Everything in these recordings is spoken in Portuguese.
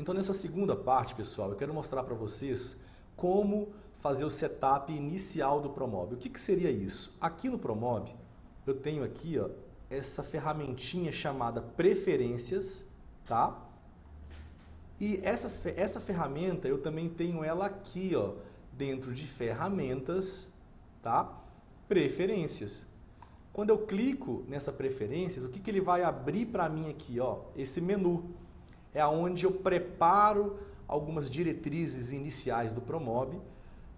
Então nessa segunda parte, pessoal, eu quero mostrar para vocês como fazer o setup inicial do Promob. O que seria isso? Aqui no Promob, eu tenho aqui ó, essa ferramentinha chamada Preferências, tá? E essa ferramenta eu também tenho ela aqui, ó, dentro de Ferramentas, tá? Preferências. Quando eu clico nessa Preferências, o que ele vai abrir para mim aqui, ó? Esse menu. É onde eu preparo algumas diretrizes iniciais do Promob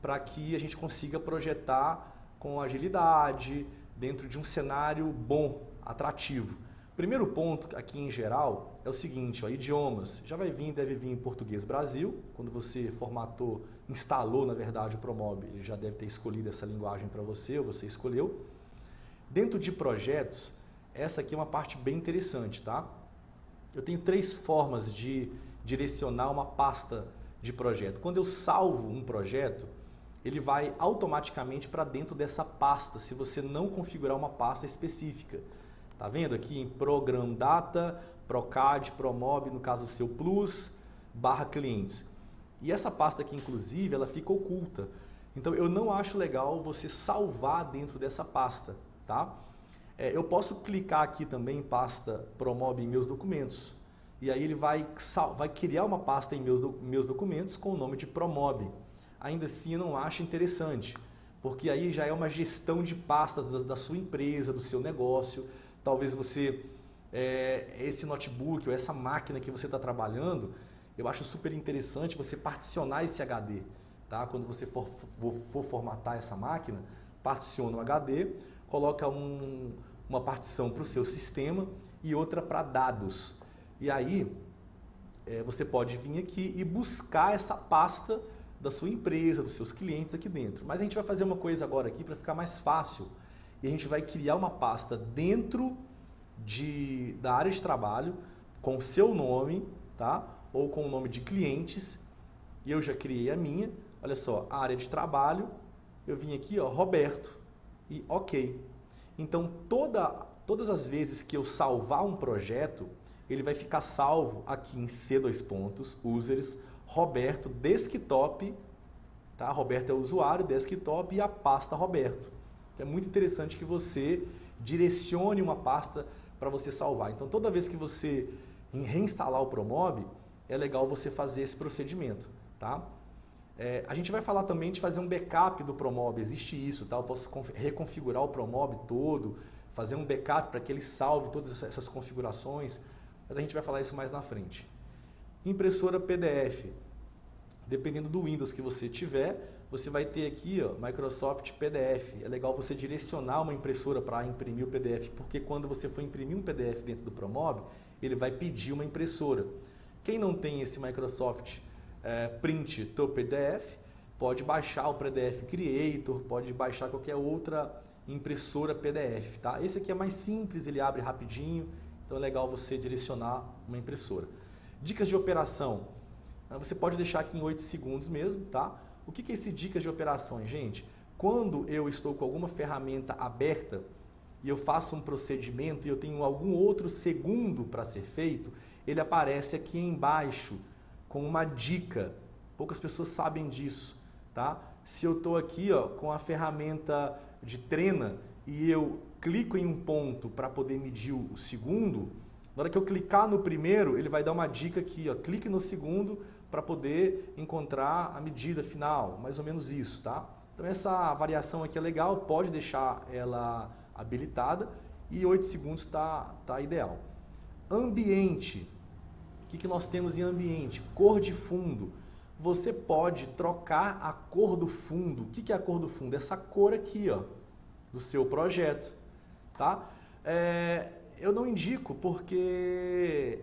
para que a gente consiga projetar com agilidade, dentro de um cenário bom, atrativo. Primeiro ponto aqui em geral é o seguinte, ó, idiomas. Já deve vir em português Brasil. Quando você formatou, instalou na verdade o Promob, ele já deve ter escolhido essa linguagem para você, ou você escolheu. Dentro de projetos, essa aqui é uma parte bem interessante, tá? Eu tenho 3 formas de direcionar uma pasta de projeto. Quando eu salvo um projeto, ele vai automaticamente para dentro dessa pasta, se você não configurar uma pasta específica. Tá vendo aqui em Program Data, Procad, Promob, no caso seu Plus, /clientes. E essa pasta aqui, inclusive, ela fica oculta. Então eu não acho legal você salvar dentro dessa pasta, tá? Eu posso clicar aqui também em pasta Promob em meus documentos. E aí ele vai criar uma pasta em meus documentos com o nome de Promob. Ainda assim eu não acho interessante, porque aí já é uma gestão de pastas da sua empresa, do seu negócio. Talvez você, esse notebook ou essa máquina que você está trabalhando, eu acho super interessante você particionar esse HD. Tá? Quando você for formatar essa máquina, particiona o HD, coloca uma partição para o seu sistema e outra para dados. E aí você pode vir aqui e buscar essa pasta da sua empresa, dos seus clientes aqui dentro. Mas a gente vai fazer uma coisa agora aqui para ficar mais fácil. E a gente vai criar uma pasta dentro da área de trabalho com o seu nome, tá? Ou com o nome de clientes. E eu já criei a minha. Olha só, a área de trabalho. Eu vim aqui, ó, Roberto. E OK. Então, todas as vezes que eu salvar um projeto, ele vai ficar salvo aqui em C2 pontos, users, Roberto, desktop, tá? Roberto é o usuário, desktop e a pasta Roberto. É muito interessante que você direcione uma pasta para você salvar. Então, toda vez que você reinstalar o Promob, é legal você fazer esse procedimento, tá? A gente vai falar também de fazer um backup do Promob, existe isso, tá? Eu posso reconfigurar o Promob todo, fazer um backup para que ele salve todas essas configurações, mas a gente vai falar isso mais na frente. Impressora PDF, dependendo do Windows que você tiver, você vai ter aqui ó, Microsoft PDF. É legal você direcionar uma impressora para imprimir o PDF, porque quando você for imprimir um PDF dentro do Promob, ele vai pedir uma impressora. Quem não tem esse Microsoft Print to PDF, pode baixar o PDF Creator, pode baixar qualquer outra impressora PDF. Tá? Esse aqui é mais simples, ele abre rapidinho, então é legal você direcionar uma impressora. Dicas de operação, você pode deixar aqui em 8 segundos mesmo, tá? O que é esse dicas de operações, gente? Quando eu estou com alguma ferramenta aberta e eu faço um procedimento e eu tenho algum outro segundo para ser feito, ele aparece aqui embaixo com uma dica. Poucas pessoas sabem disso, tá? Se eu estou aqui ó, com a ferramenta de Trena e eu clico em um ponto para poder medir o segundo, na hora que eu clicar no primeiro, ele vai dar uma dica aqui, ó, clique no segundo para poder encontrar a medida final, mais ou menos isso, tá? Então essa variação aqui é legal, pode deixar ela habilitada e 8 segundos tá ideal. Ambiente, o que nós temos em ambiente? Cor de fundo. Você pode trocar a cor do fundo. O que é a cor do fundo? Essa cor aqui, ó, do seu projeto, tá? Eu não indico porque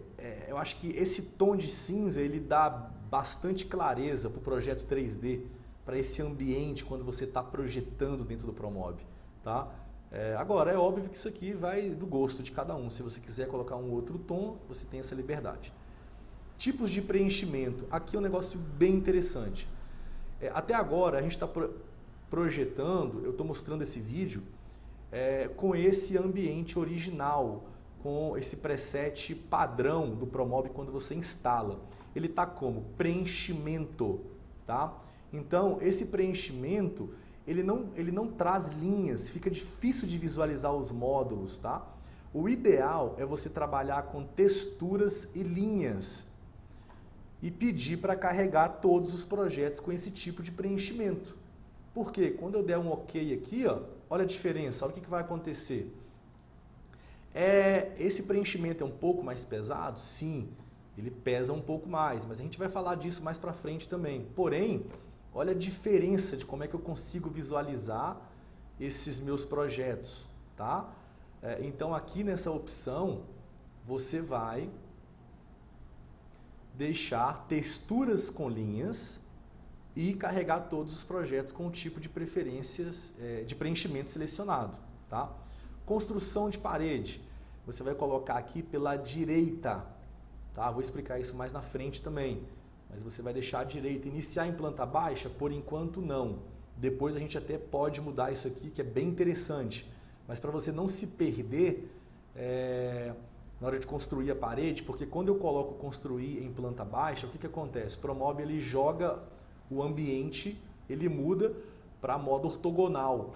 eu acho que esse tom de cinza ele dá bastante clareza para o projeto 3D, para esse ambiente quando você está projetando dentro do Promob, tá? Agora, é óbvio que isso aqui vai do gosto de cada um. Se você quiser colocar um outro tom, você tem essa liberdade. Tipos de preenchimento. Aqui é um negócio bem interessante. Até agora, a gente está projetando, eu estou mostrando esse vídeo, com esse ambiente original com esse preset padrão do Promob quando você instala. Ele está como? Preenchimento, tá? Então, esse preenchimento, ele não traz linhas, fica difícil de visualizar os módulos, tá? O ideal é você trabalhar com texturas e linhas e pedir para carregar todos os projetos com esse tipo de preenchimento. Porque quando eu der um OK aqui, ó, olha a diferença, olha o que vai acontecer. Esse preenchimento é um pouco mais pesado? Sim, ele pesa um pouco mais, mas a gente vai falar disso mais para frente também. Porém, olha a diferença de como é que eu consigo visualizar esses meus projetos, tá? Então aqui nessa opção, você vai deixar texturas com linhas e carregar todos os projetos com o tipo de preferências, de preenchimento selecionado, tá? Construção de parede, você vai colocar aqui pela direita, tá? Vou explicar isso mais na frente também, mas você vai deixar à direita. Iniciar em planta baixa, por enquanto não. Depois a gente até pode mudar isso aqui, que é bem interessante. Mas para você não se perder na hora de construir a parede, porque quando eu coloco construir em planta baixa, o que acontece? O Promob ele joga o ambiente, ele muda para modo ortogonal.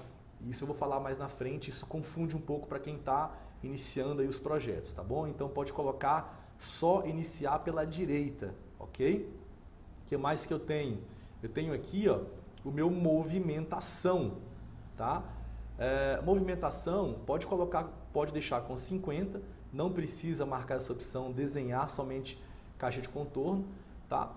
Isso eu vou falar mais na frente, isso confunde um pouco para quem está iniciando aí os projetos, tá bom? Então pode colocar só iniciar pela direita, ok? O que mais que eu tenho? Eu tenho aqui, ó, o meu movimentação, tá? Movimentação, pode deixar com 50, não precisa marcar essa opção, desenhar somente caixa de contorno, tá?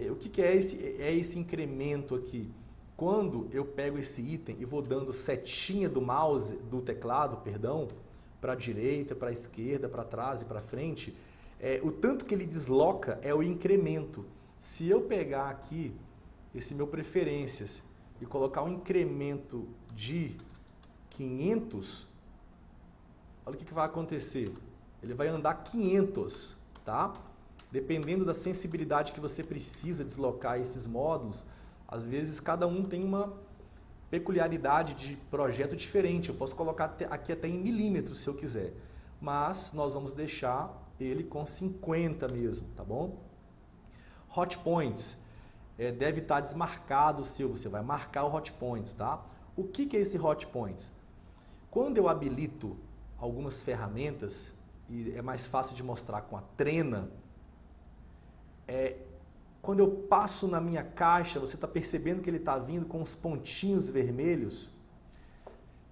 O que é esse incremento aqui? Quando eu pego esse item e vou dando setinha do mouse, do teclado, perdão, para a direita, para a esquerda, para trás e para frente, o tanto que ele desloca é o incremento. Se eu pegar aqui esse meu preferências e colocar um incremento de 500, olha o que vai acontecer. Ele vai andar 500, tá? Dependendo da sensibilidade que você precisa deslocar esses módulos, às vezes cada um tem uma peculiaridade de projeto diferente. Eu posso colocar aqui até em milímetros se eu quiser, mas nós vamos deixar ele com 50 mesmo, tá bom? Hot Points, deve estar desmarcado o seu, você vai marcar o Hot Points, tá? O que é esse Hot Points? Quando eu habilito algumas ferramentas, e é mais fácil de mostrar com a trena, quando eu passo na minha caixa, você está percebendo que ele está vindo com os pontinhos vermelhos.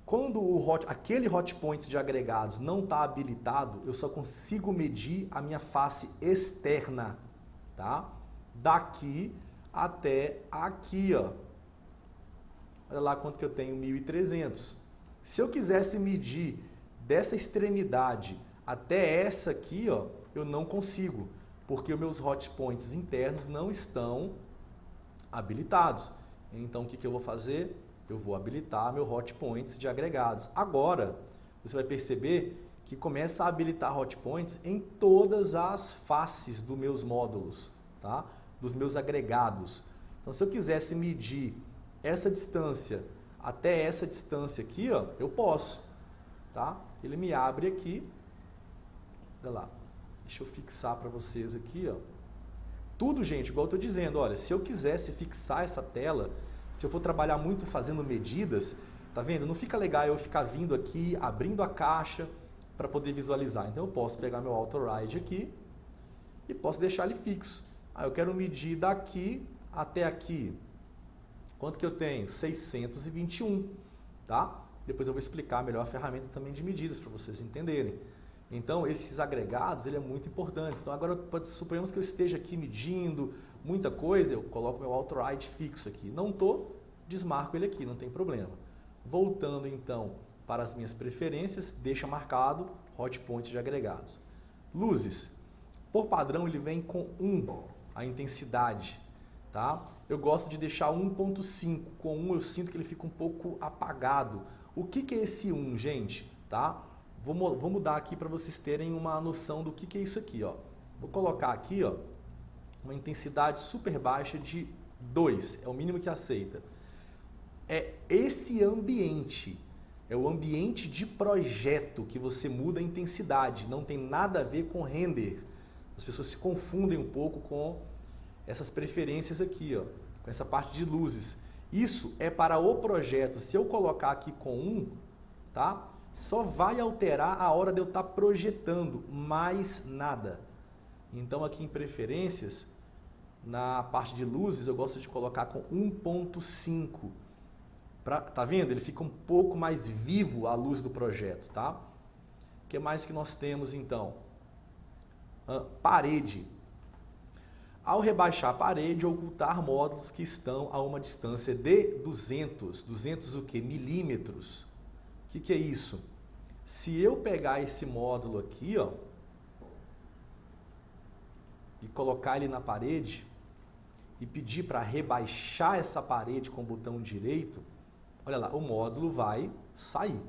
Quando aquele Hot Points de agregados não está habilitado, eu só consigo medir a minha face externa, tá? Daqui até aqui, ó. Olha lá quanto que eu tenho, 1.300. Se eu quisesse medir dessa extremidade até essa aqui, ó, eu não consigo, porque os meus hot points internos não estão habilitados. Então o que eu vou fazer? Eu vou habilitar meu hot points de agregados. Agora, você vai perceber que começa a habilitar hot points em todas as faces dos meus módulos, tá? Dos meus agregados. Então se eu quisesse medir essa distância até essa distância aqui, ó, eu posso, tá? Ele me abre aqui, olha lá, deixa eu fixar para vocês aqui, ó. Tudo, gente, igual eu estou dizendo, olha, se eu quisesse fixar essa tela, se eu for trabalhar muito fazendo medidas, tá vendo? Não fica legal eu ficar vindo aqui, abrindo a caixa para poder visualizar. Então eu posso pegar meu Auto-Ride aqui e posso deixar ele fixo. Eu quero medir daqui até aqui. Quanto que eu tenho? 621, tá? Depois eu vou explicar melhor a ferramenta também de medidas para vocês entenderem. Então, esses agregados, ele é muito importante. Então, agora, suponhamos que eu esteja aqui medindo muita coisa, eu coloco meu Auto-Ride fixo aqui. Não estou, desmarco ele aqui, não tem problema. Voltando, então, para as minhas preferências, deixa marcado Hot Point de agregados. Luzes. Por padrão, ele vem com 1, a intensidade, tá? Eu gosto de deixar 1.5. Com 1 eu sinto que ele fica um pouco apagado. O que é esse 1, gente? Tá? Vou mudar aqui para vocês terem uma noção do que é isso aqui, ó. Vou colocar aqui, ó, uma intensidade super baixa de 2, é o mínimo que aceita. É esse ambiente, É o ambiente de projeto que você muda a intensidade, não tem nada a ver com render. As pessoas se confundem um pouco com essas preferências aqui, ó, com essa parte de luzes. Isso é para o projeto. Se eu colocar aqui com 1, tá? Só vai alterar a hora de eu estar projetando, mais nada. Então aqui em preferências, na parte de luzes, eu gosto de colocar com 1.5. Tá vendo? Ele fica um pouco mais vivo à luz do projeto, tá? O que mais que nós temos então? Parede. Ao rebaixar a parede, ocultar módulos que estão a uma distância de 200. 200 o quê? Milímetros. O que é isso? Se eu pegar esse módulo aqui, ó, e colocar ele na parede e pedir para rebaixar essa parede com o botão direito, olha lá, o módulo vai sair.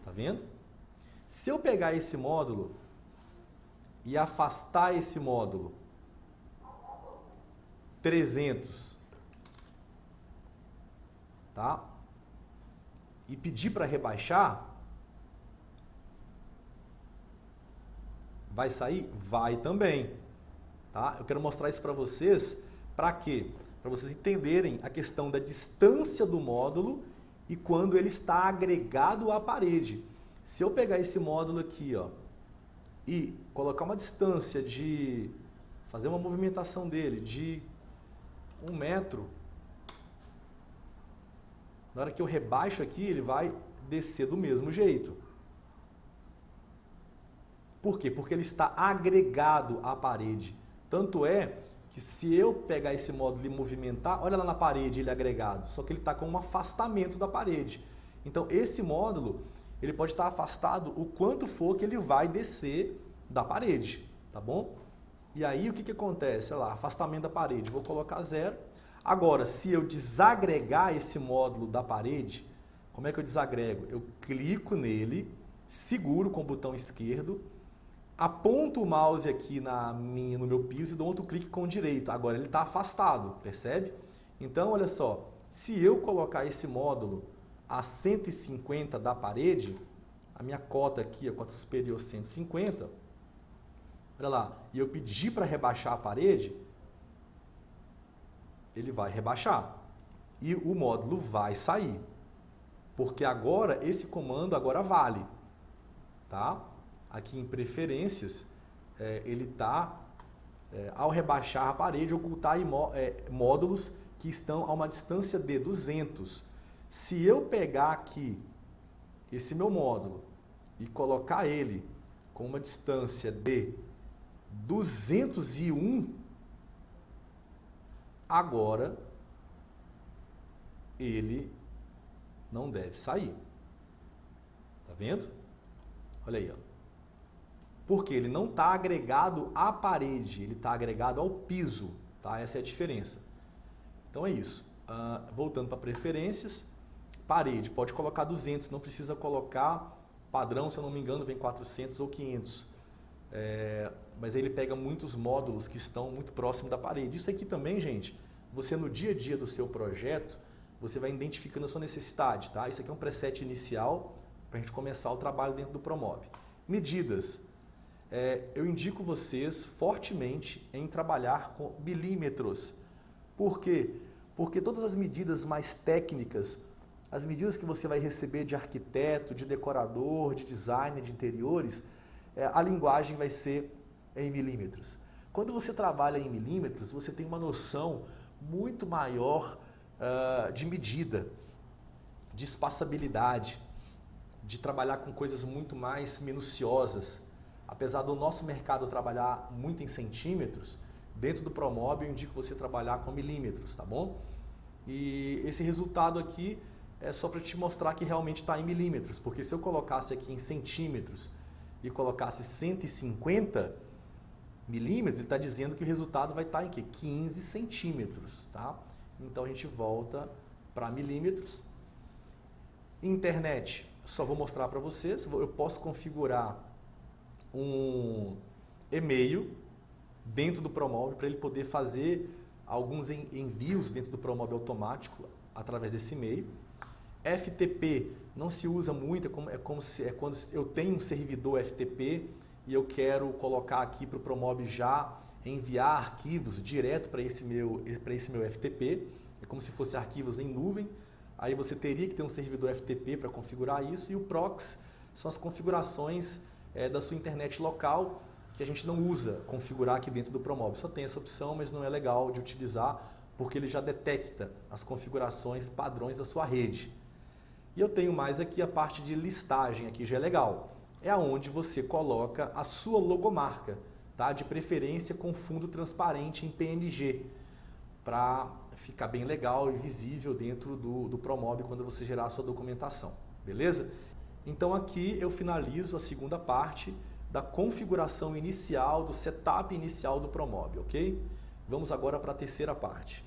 Tá vendo? Se eu pegar esse módulo e afastar esse módulo 300, tá? E pedir para rebaixar, vai sair? Vai também, tá? Eu quero mostrar isso para vocês, para quê? Para vocês entenderem a questão da distância do módulo e quando ele está agregado à parede. Se eu pegar esse módulo aqui, ó, e colocar uma distância de, fazer uma movimentação dele de 1 metro, na hora que eu rebaixo aqui, ele vai descer do mesmo jeito. Por quê? Porque ele está agregado à parede. Tanto é que se eu pegar esse módulo e movimentar, olha lá na parede ele agregado, só que ele está com um afastamento da parede. Então esse módulo, ele pode estar afastado o quanto for que ele vai descer da parede, tá bom? E aí o que acontece? Olha lá, afastamento da parede, vou colocar 0. Agora, se eu desagregar esse módulo da parede, como é que eu desagrego? Eu clico nele, seguro com o botão esquerdo, aponto o mouse aqui no meu piso e dou outro clique com o direito. Agora ele está afastado, percebe? Então, olha só, se eu colocar esse módulo a 150 da parede, a minha cota aqui, a cota superior 150, olha lá, e eu pedir para rebaixar a parede, ele vai rebaixar e o módulo vai sair, porque agora esse comando agora vale, tá? Aqui em preferências, ele está, ao rebaixar a parede, ocultar módulos que estão a uma distância de 200. Se eu pegar aqui esse meu módulo e colocar ele com uma distância de 201, agora ele não deve sair. Tá vendo? Olha aí, ó. Porque ele não está agregado à parede, ele está agregado ao piso, tá? Essa é a diferença. Então é isso. Voltando para preferências, parede, pode colocar 200, não precisa colocar padrão, se eu não me engano, vem 400 ou 500. Mas ele pega muitos módulos que estão muito próximo da parede. Isso aqui também, gente, você no dia a dia do seu projeto, você vai identificando a sua necessidade, tá? Isso aqui é um preset inicial para a gente começar o trabalho dentro do Promove. Medidas. Eu indico vocês fortemente em trabalhar com milímetros. Por quê? Porque todas as medidas mais técnicas, as medidas que você vai receber de arquiteto, de decorador, de designer de interiores, a linguagem vai ser em milímetros. Quando você trabalha em milímetros, você tem uma noção muito maior de medida, de espaçabilidade, de trabalhar com coisas muito mais minuciosas. Apesar do nosso mercado trabalhar muito em centímetros, dentro do Promove eu indico você trabalhar com milímetros, tá bom? E esse resultado aqui é só para te mostrar que realmente está em milímetros, porque se eu colocasse aqui em centímetros e colocasse 150 milímetros, ele está dizendo que o resultado vai estar em quê? 15 centímetros, tá? Então a gente volta para milímetros. Internet, só vou mostrar para vocês, eu posso configurar um e-mail dentro do Promove para ele poder fazer alguns envios dentro do Promove automático através desse e-mail. FTP não se usa muito, é quando eu tenho um servidor FTP e eu quero colocar aqui para o Promob já enviar arquivos direto para esse meu FTP, é como se fossem arquivos em nuvem, aí você teria que ter um servidor FTP para configurar isso, e o proxy são as configurações da sua internet local, que a gente não usa configurar aqui dentro do Promob, só tem essa opção, mas não é legal de utilizar, porque ele já detecta as configurações padrões da sua rede. E eu tenho mais aqui a parte de listagem, aqui já é legal. É onde você coloca a sua logomarca, tá? De preferência com fundo transparente em PNG, para ficar bem legal e visível dentro do Promob quando você gerar a sua documentação, beleza? Então aqui eu finalizo a segunda parte da configuração inicial, do setup inicial do Promob, ok? Vamos agora para a terceira parte.